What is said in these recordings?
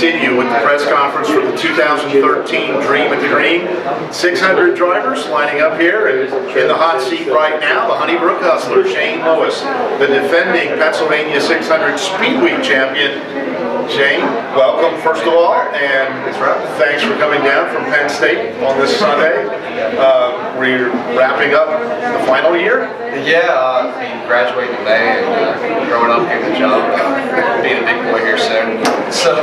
continue with the press conference for the 2013 Dream at the Green. 600 drivers lining up here, and in the hot seat right now, the Honeybrook Hustler, Shane Lewis, the defending Pennsylvania 600 Speed Week champion. Shane, welcome first of all, and thanks for coming down from Penn State on this Sunday. We're wrapping up the final year. Yeah, graduating in May and growing up, getting a job, being a big boy here soon. So,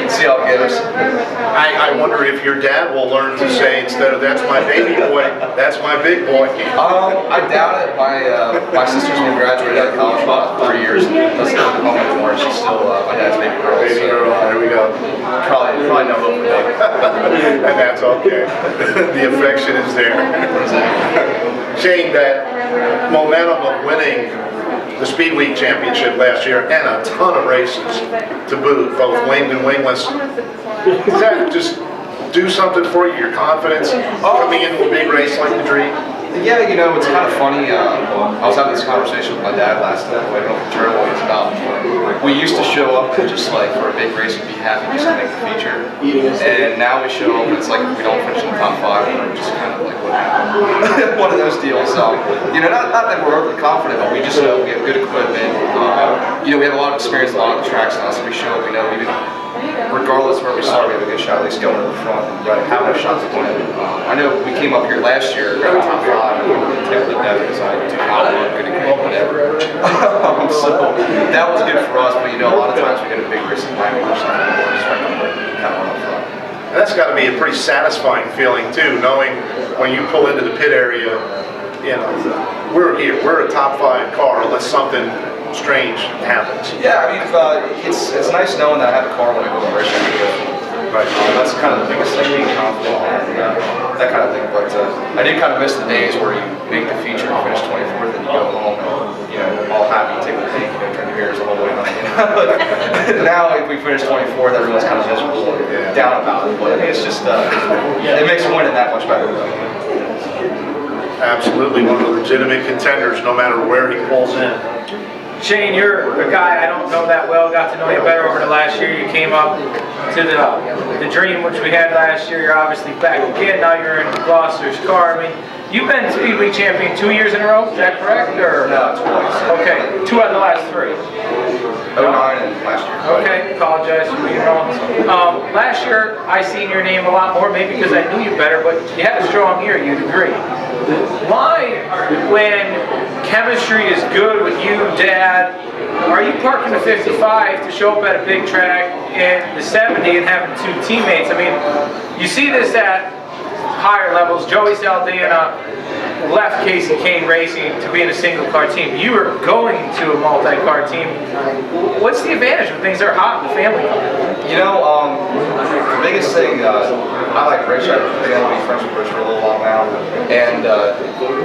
see how it goes. I wonder if your dad will learn to say, instead of "that's my baby boy," "that's my big boy." I doubt it. My sister's been graduated out of college for about 3 years and doesn't live at home anymore. She's still my dad's baby girl. Baby girl, there we go. Probably no hope for that. And that's okay. The affection is there. Shane, that momentum of winning the Speed Week Championship last year and a ton of races to boot, both winged and wingless, does that just do something for you, your confidence, coming into a big race like the Dream? Yeah, you know, it's kind of funny. I was having this conversation with my dad last night. I don't know if it's about. We used to show up and just like for a big race and be happy just to make the feature. And now we show up and it's like we don't finish in the top 5 and we're just kind of like what happened. One of those deals. You know, not that we're overly confident, but we just know we have good equipment. You know, we have a lot of experience, a lot of the tracks now, so we show up. We know even regardless of where we start, we have a good shot at least going to the front and having a shot to win. I know we came up here last year, got a top 5, and technically that because I do not want good equipment ever. So that was good for us, but you know, a lot of times we get a big race in Miami or something, we're just right kind of on the front. That's got to be a pretty satisfying feeling too, knowing when you pull into the pit area, you know, we're here, we're a top 5 car unless something strange happens. Yeah, I mean, it's nice knowing that I have a car when I go to race. Right. That's kind of the biggest thing, being confident and that kind of thing. But I did kind of miss the days where you make the feature and finish 24th and you go home and, you know, all happy, take the cake, you know, turn your mirrors the whole way on. But now if we finish 24th, everyone's kind of miserable and down about it. But I mean, it's just, it makes winning that much better. Absolutely, one of the legitimate contenders, no matter where he pulls in. Shane, you're a guy I don't know that well, got to know you better over the last year. You came up to the Dream, which we had last year. You're obviously back again. Now you're in Gloucester's car. I mean, you've been Speed Week champion 2 years in a row, is that correct? Or? No, twice. Okay, 2 out of the last 3. 09 and last year. Okay, apologize for being wrong. Last year, I seen your name a lot more, maybe because I knew you better, but you had a strong year, you'd agree. Why, when chemistry is good with you, Dad, are you parking the 55 to show up at a big track in the 70 and having 2 teammates? I mean, you see this at higher levels. Joey Saldana left Casey Kane Racing to be in a single car team. You are going to a multi-car team. What's the advantage when things are hot in the family car? You know, the biggest thing, I like Rich. I've been able to be friends with Rich for a little while now, and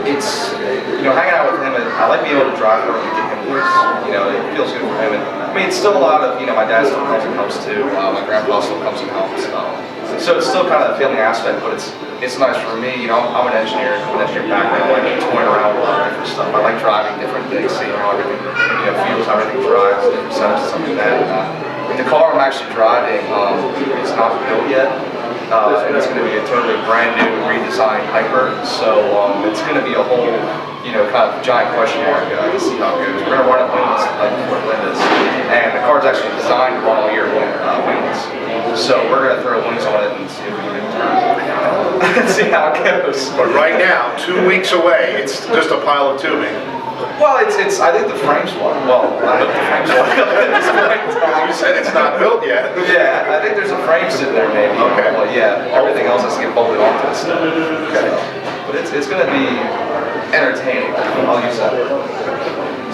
it's, you know, hanging out with him, and I like being able to drive for him and get him loose. You know, it feels good for him. And I mean, it's still a lot of, you know, my dad still comes and helps too. My grandpa still comes and helps. So it's still kind of a family aspect, but it's nice for me. You know, I'm an engineer background. I like toying around with a lot of different stuff. I like driving different things, seeing how everything, you know, feels, how everything drives, different setups, stuff like that. The car I'm actually driving is not built yet. And it's going to be a totally brand new redesigned Hyper. So it's going to be a whole, you know, kind of giant question mark to see how it goes. We're going to run it wingless like Fort Linda's, and the car's actually designed to run all year wingless. So we're going to throw wings on it and see if we can see how it goes. But right now, 2 weeks away, it's just a pile of tubing. Well, it's. I think the frame's one. Well, I hope the frame's one. You said it's not built yet. Yeah, I think there's a frame sitting there maybe. Okay. Well, yeah, everything else has to get bolted onto the stuff. Okay. But it's going to be entertaining. I'll use that word.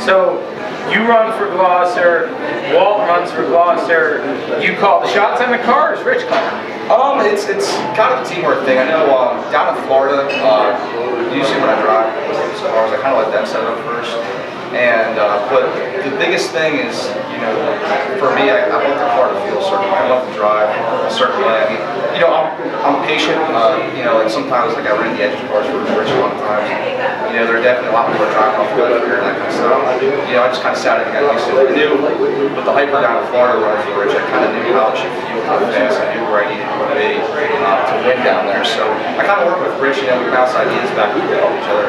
So, you run for Gloucester, Walt runs for Gloucester. You call the shots on the car, or is Rich calling? It's kind of a teamwork thing. I know down in Florida, usually when I drive those cars, I kind of let them set it up first. And but the biggest thing is, you know, for me, I want the car to feel a certain way. I want to drive a certain way. I mean, you know, I'm patient. You know, like sometimes like I ran the engine cars for Rich a lot of times. You know, there are definitely a lot more driving off the road here and that kind of stuff. You know, I just kind of sat in and got used to it. I knew with the hyper down in Florida running for Rich, I kind of knew how it should feel, how fast. I knew where I needed to be to win down there. So I kind of work with Rich. You know, we bounce ideas back and forth off each other.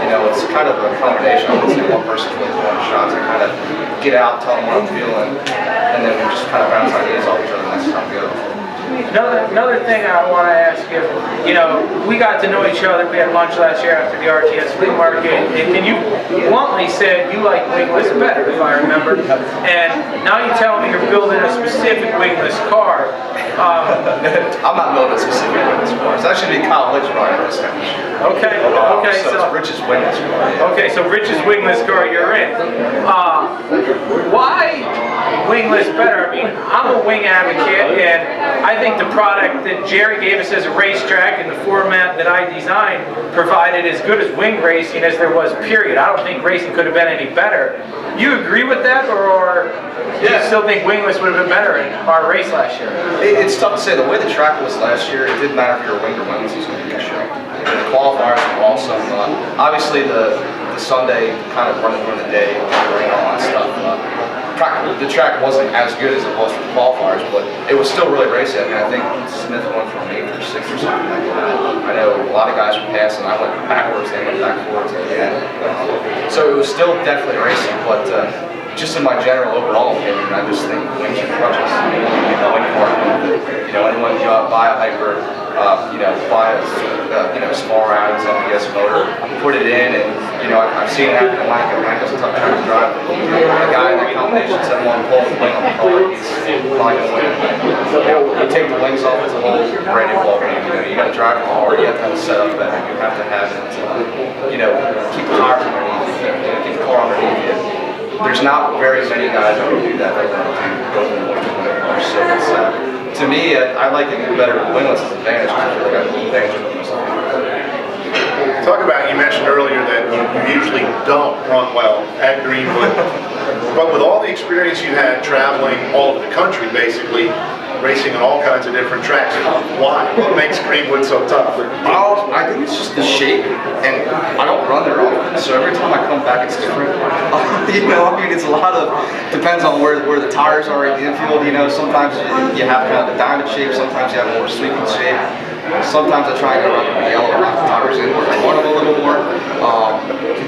You know, it's kind of a combination. I wouldn't say one person's really throwing shots. I kind of get out, tell them what I'm feeling, and then we just kind of bounce ideas off each other, and that's how it goes. Another thing I want to ask you, you know, we got to know each other. We had lunch last year after the RTS flea market, and you bluntly said you like wingless better, if I remember. And now you tell me you're building a specific wingless car. I'm not building a specific wingless car. It's actually Kyle Lick's riding this thing. Okay, so it's Rich's wingless car. Okay, so Rich's wingless car you're in. Why wingless better? I mean, I'm a wing advocate, and I think the product that Jerry gave us as a racetrack and the format that I designed provided as good as wing racing as there was, period. I don't think racing could have been any better. You agree with that, or do you still think wingless would have been better in our race last year? It's tough to say. The way the track was last year, it didn't matter if you were winged or wingless, it was going to be a show. And the qualifiers were awesome. Obviously, the Sunday kind of running during the day, rain, all that stuff. The track wasn't as good as it was for the qualifiers, but it was still really racing. I mean, I think Smith went from 8th or 6th or something like that. I know a lot of guys were passing. I went backwards, they went backwards at the end. So it was still definitely racing, but just in my general overall opinion, I just think wings are crutches. You know, anyone you buy a hyper, you know, buy a small Adams MPS motor, put it in, and you know, I've seen it happen in Lanka. Lanka's a tough track to drive. A guy in that combination said, "Well, I'm pulling the wing on the car. He's probably gonna win." You take the wings off, it's a whole brand new ball game. You know, you got to drive the car. You have to have it set up better. You have to have it, you know, keep the tires underneath you. Keep the car underneath you. There's not very many guys that can do that right now. So it's, to me, I like it better with wingless as an advantage. I feel like I have an advantage with wingless. Talk about, you mentioned earlier that you usually don't run well at Greenwood, but with all the experience you had traveling all over the country, basically, racing on all kinds of different tracks, why? What makes Greenwood so tough? I think it's just the shape, and I don't run there often, so every time I come back it's different. You know, I mean, it's a lot of, depends on where the tires are in the infield. You know, sometimes you have kind of a diamond shape, sometimes you have more sweeping shape. Sometimes I try to run the yellow and knock the tires in where I want them a little more.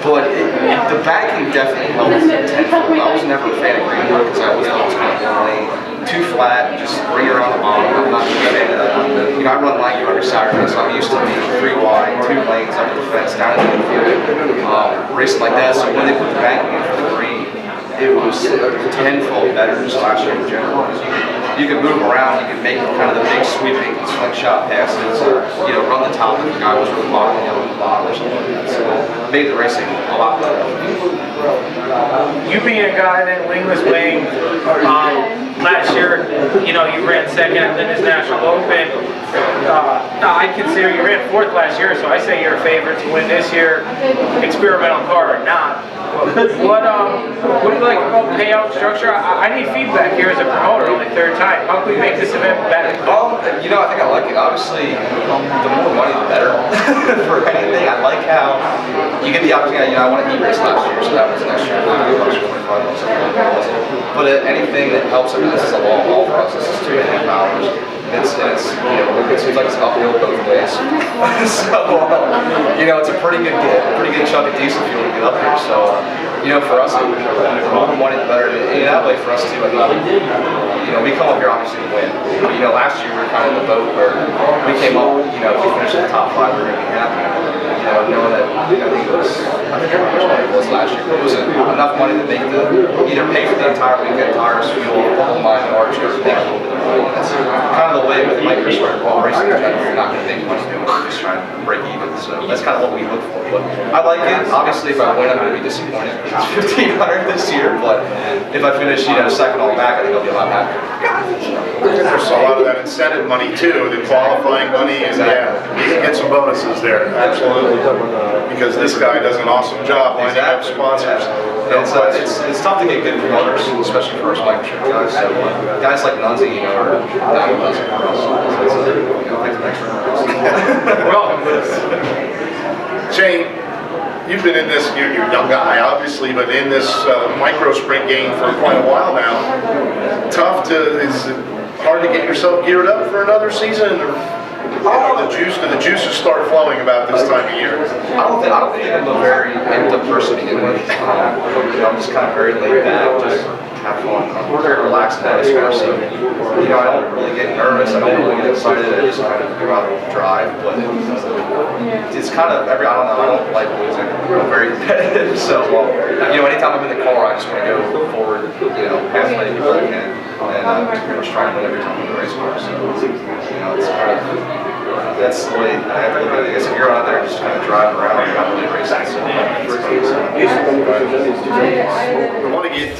But the banking definitely helps tenfold. I was never a fan of Greenwood because I always thought it was kind of one lane, too flat, just bring it around the bottom. I'm not a fan of that. You know, I run Lanka every Saturday, so I'm used to being 3 wide, 2 lanes up the fence, down in the infield, racing like that. So when they put the banking in for the green, it was tenfold better just last year in general. You can move around, you can make kind of the big sweeping slingshot passes, or, you know, run the top if the guy was really bottom, you know, in the bottom or something like that. So it made the racing a lot better. You being a guy that wingless wing, last year, you know, you ran second at Linda's National Open. I consider you ran 4th last year, so I say you're a favorite to win this year, experimental car or not. What do you like about payout structure? I need feedback here as a promoter, only 3rd time. How can we make this event better? You know, I think I like it. Obviously, the more money, the better for anything. I like how you get the opportunity. You know, I won an E-race last year, so that was next year. But anything that helps, I mean, this is a long haul for us. This is 2.5 hours. It's you know, it seems like it's uphill both ways. So you know, it's a pretty good chunk of diesel fuel to get up here. So you know, for us, the more money, the better. And that way for us too. I mean, you know, we come up here obviously to win. You know, last year we were kind of in the boat where we came up. You know, if we finished in the top 5, we were going to be happy. You know, knowing that I think it was how much money it was last year. It was enough money to make either pay for the entire weekend tires, fuel, mine, or just make a little bit of money. That's kind of the way with micro sport racing in general. You're not going to make money doing it. You're just trying to break even. So that's kind of what we look for. But I like it. Obviously, if I win, I'm going to be disappointed. It's 1,500 this year, but if I finish, you know, second all back, I think I'll be a lot happier. There's a lot of that incentive money too, the qualifying money, and yeah, you can get some bonuses there, absolutely. Because this guy does an awesome job lining up sponsors. It's tough to get good promoters, especially for us microchip guys. So guys like Nunzi, you know, are down with us. You know, Thanks for having Welcome, Liz. Shane, you've been in this, you're a young guy obviously, but in this micro sprint game for quite a while now. Is it hard to get yourself geared up for another season? Or, the juices start flowing about this time of year. I don't think I'm a very into person to begin with. I'm just kind of very laid back, just have fun, very relaxed atmosphere. So, I don't really get nervous. I don't really get excited. I just kind of go out and drive. But it's kind of I don't know. I don't like losing. I'm very competitive. So, anytime I'm in the car, I just want to go forward. As many people as I can, and pretty much try and win every time I'm in the race car. So, it's kind of. That's the way I have to look at it. I guess if you're out there just kind of driving around, you're not really racing. So, I want to get